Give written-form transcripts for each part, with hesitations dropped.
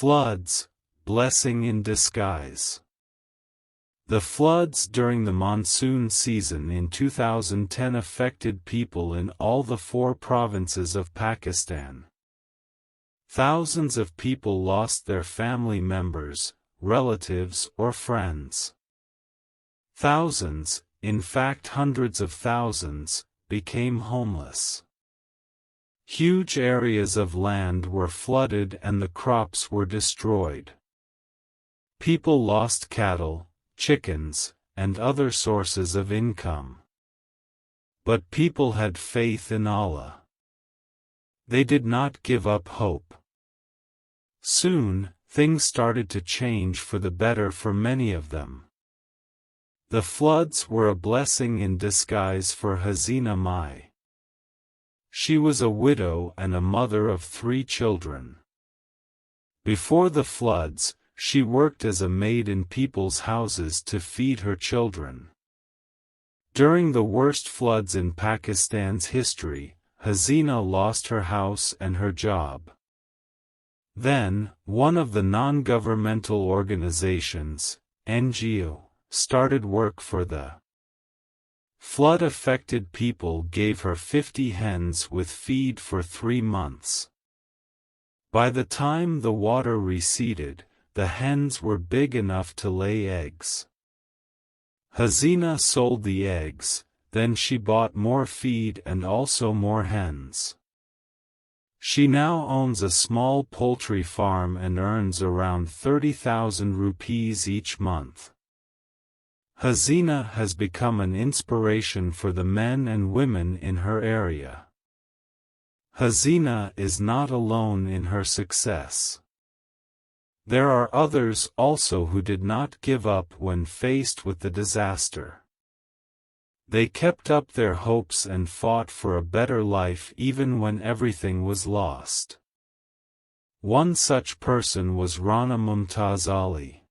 Floods, blessing in disguise. The floods during the monsoon season in 2010 affected people in all the 4 provinces of Pakistan. Thousands of people lost their family members, relatives or friends. Thousands, in fact hundreds of thousands, became homeless. Huge areas of land were flooded and the crops were destroyed. People lost cattle, chickens, and other sources of income. But people had faith in Allah. They did not give up hope. Soon, things started to change for the better for many of them. The floods were a blessing in disguise for Hasina Mai. She was a widow and a mother of 3 children. Before the floods, she worked as a maid in people's houses to feed her children. During the worst floods in Pakistan's history, Hasina lost her house and her job. Then, one of the non-governmental organizations, NGO, started work for the flood-affected people, gave her 50 hens with feed for 3 months. By the time the water receded, the hens were big enough to lay eggs. Hasina sold the eggs, then she bought more feed and also more hens. She now owns a small poultry farm and earns around 30,000 rupees each month. Hasina has become an inspiration for the men and women in her area. Hasina is not alone in her success. There are others also who did not give up when faced with the disaster. They kept up their hopes and fought for a better life even when everything was lost. One such person was Rana Mumtaz Ali.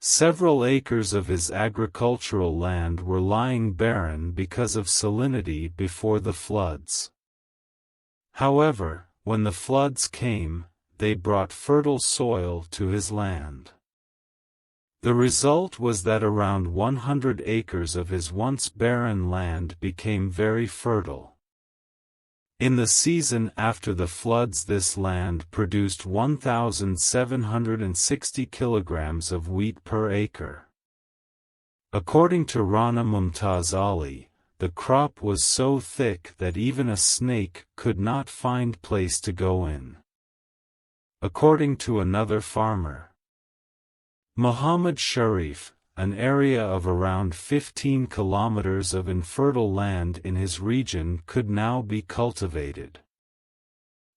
Several acres of his agricultural land were lying barren because of salinity before the floods. However, when the floods came, they brought fertile soil to his land. The result was that around 100 acres of his once barren land became very fertile. In the season after the floods, this land produced 1,760 kilograms of wheat per acre. According to Rana Mumtaz Ali, the crop was so thick that even a snake could not find place to go in. According to another farmer, Muhammad Sharif, an area of around 15 kilometers of infertile land in his region could now be cultivated.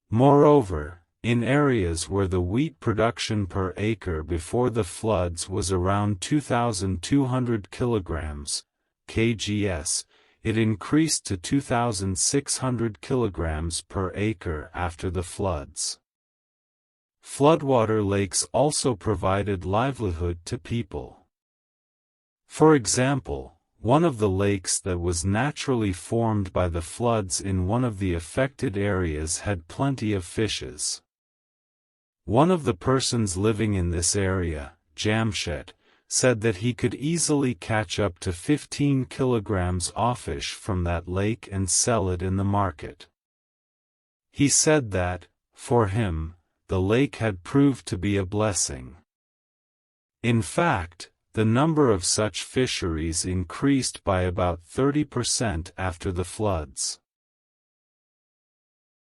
Moreover, in areas where the wheat production per acre before the floods was around 2,200 kilograms, kgs, it increased to 2,600 kilograms per acre after the floods. Floodwater lakes also provided livelihood to people. For example, one of the lakes that was naturally formed by the floods in one of the affected areas had plenty of fishes. One of the persons living in this area, Jamshed, said that he could easily catch up to 15 kilograms of fish from that lake and sell it in the market. He said that, for him, the lake had proved to be a blessing. In fact, the number of such fisheries increased by about 30% after the floods.